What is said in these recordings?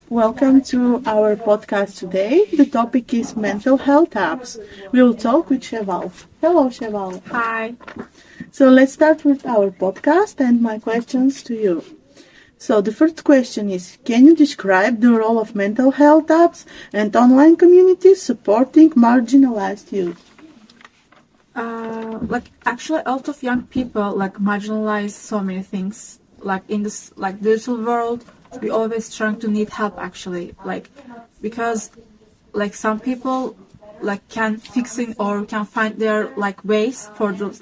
Welcome to our podcast today. The topic is mental health apps. We will talk with Şevval. Hello, Şevval. Hi. So let's start with our podcast and my questions to you. So the first question is, can you describe the role of mental health apps and online communities supporting marginalized youth? Actually, a lot of young people marginalize so many things. In this digital world, we always trying to need help actually. Because some people can fixing or can find their ways for those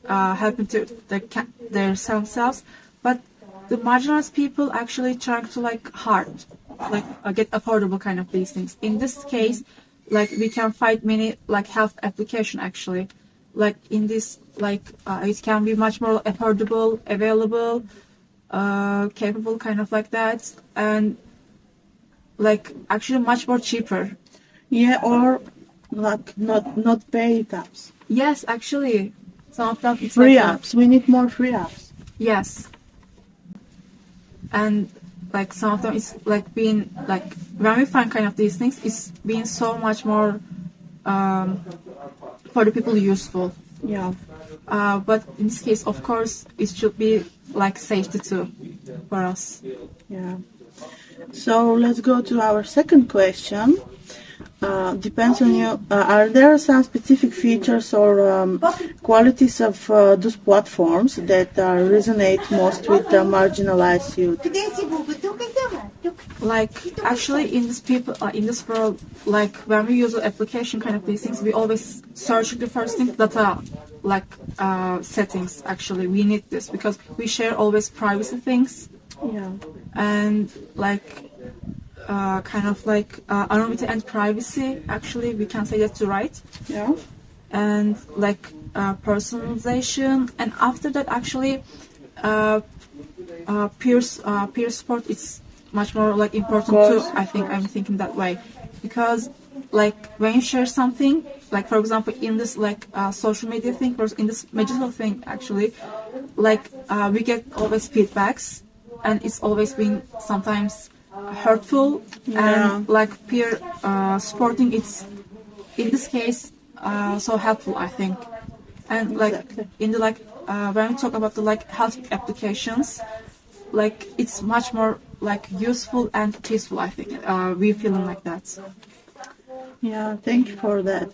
helping to their themselves, but the marginalized people actually trying to get affordable kind of these things. In this case, we can find many health application actually. In this it can be much more affordable, available, capable kind of like that, and actually much more cheaper. Yeah, or not paid apps. Yes, actually, some of them it's free apps. We need more free apps. Yes, and some of them is being when we find kind of these things, it's being so much more for the people useful. Yeah. But in this case, of course, it should be safety too for us. Yeah. So let's go to our second question. Depends on you. Are there some specific features or qualities of those platforms that resonate most with the marginalized youth? Actually, in this world, when we use the application kind of these things, we always search the first thing data, settings. Actually, we need this because we share always privacy things. Yeah. And anonymity and privacy. Actually, we can say that too, right? Yeah. And personalization, and after that, actually, peer support is much more important too. I think I'm thinking that way, because when you share something, for example, in this social media thing or in this digital thing, actually, we get always feedbacks, and it's always been sometimes hurtful. Yeah. And peer supporting, it's in this case so helpful, I think. And Exactly. in the when we talk about the health applications, it's much more useful and peaceful, I think. We're feeling like that. Yeah, thank you for that.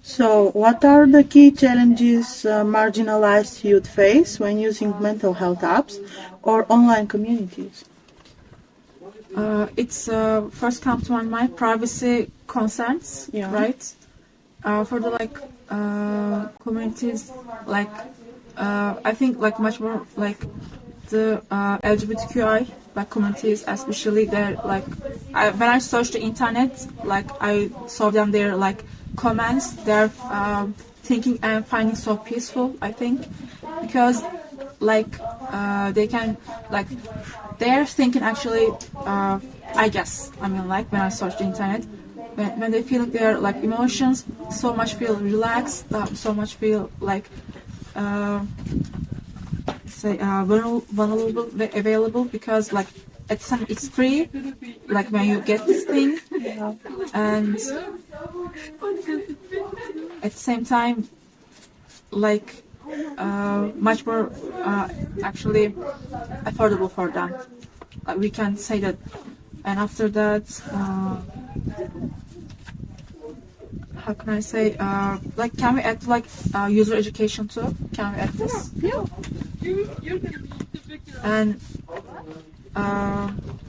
So, what are the key challenges marginalized youth face when using mental health apps or online communities? It's first comes to my mind privacy concerns, Yeah. right? For the communities, I think much more the LGBTQI communities, especially they're when I searched the internet, I saw them there comments. They're thinking and finding so peaceful, I think, because they can they're thinking actually. I guess when I searched the internet, when they feel their emotions, so much feel relaxed, so much feel vulnerable, available, because at the time it's free, when you get this thing, and at the same time much more actually affordable for them, we can say that. And after that, how can I say, can we add user education too? Can we add this? Yeah. And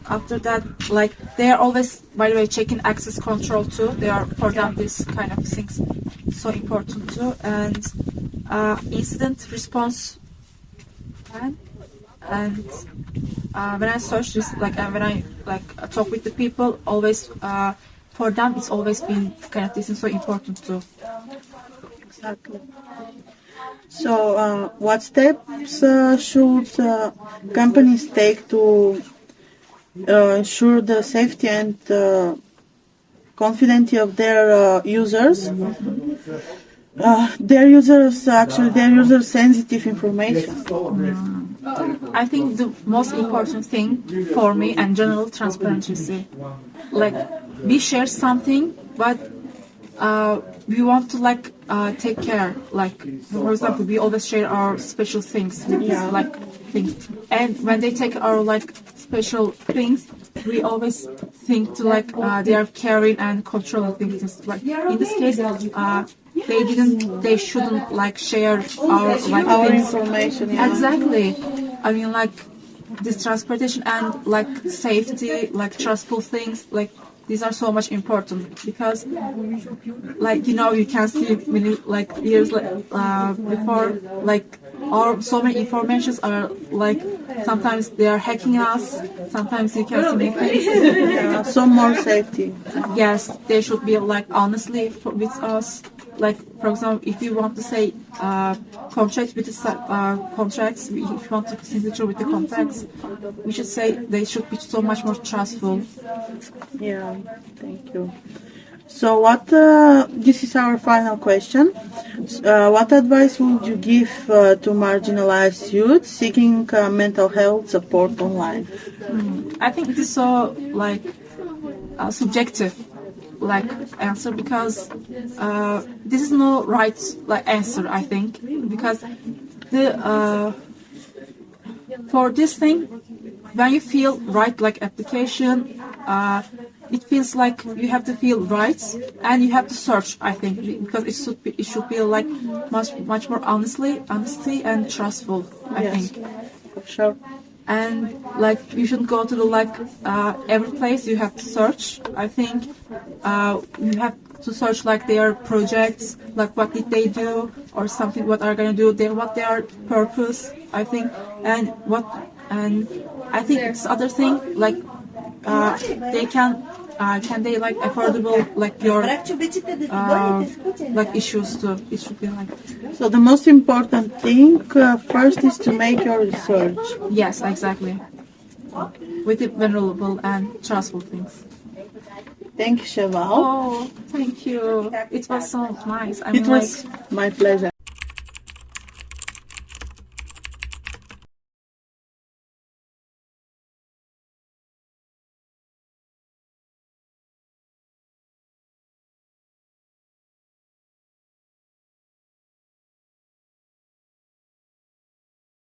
after that, they are always, by the way, checking access control too. They are, for them, this kind of things so important too. And incident response plan. And when I search this, and when I talk with the people, always for them it's always been kind of this is so important too. Exactly. So, what steps should companies take to ensure the safety and confidence of their users? their users sensitive information. I think the most important thing for me and general transparency. Like we share something, but we want to take care. Like for example, we always share our special things, things. And when they take our special things, we always think to they are caring and controlling things. Like in this case, they shouldn't share our Our things. information. Yeah. Exactly. I mean, this transportation and safety, trustful things, these are so much important because, you can see many years before, so many informations are sometimes they are hacking us. Sometimes you can see many things. Yeah, some more safety. Yes, they should be honestly with us. For example, if you want to say contract with contracts, if you want to signature with the contracts, we should say they should be so much more trustful. Yeah, thank you. So, this is our final question. What advice would you give to marginalized youth seeking mental health support online? I think it is so subjective answer because this is no right answer. I think because the for this thing, when you feel right application, it feels like you have to feel right and you have to search. I think because it should be much more honesty and trustful. I think. For sure. And you shouldn't go to the every place you have to search. I think you have to search their projects, what did they do or something, what are going to do, what their purpose. I think and I think it's other thing they can they affordable your issues too. It should be So the most important thing first is to make your research. Yes, exactly. With the vulnerable and trustful things. Thank you, Şevval. Oh, thank you. It was so nice. It was my pleasure.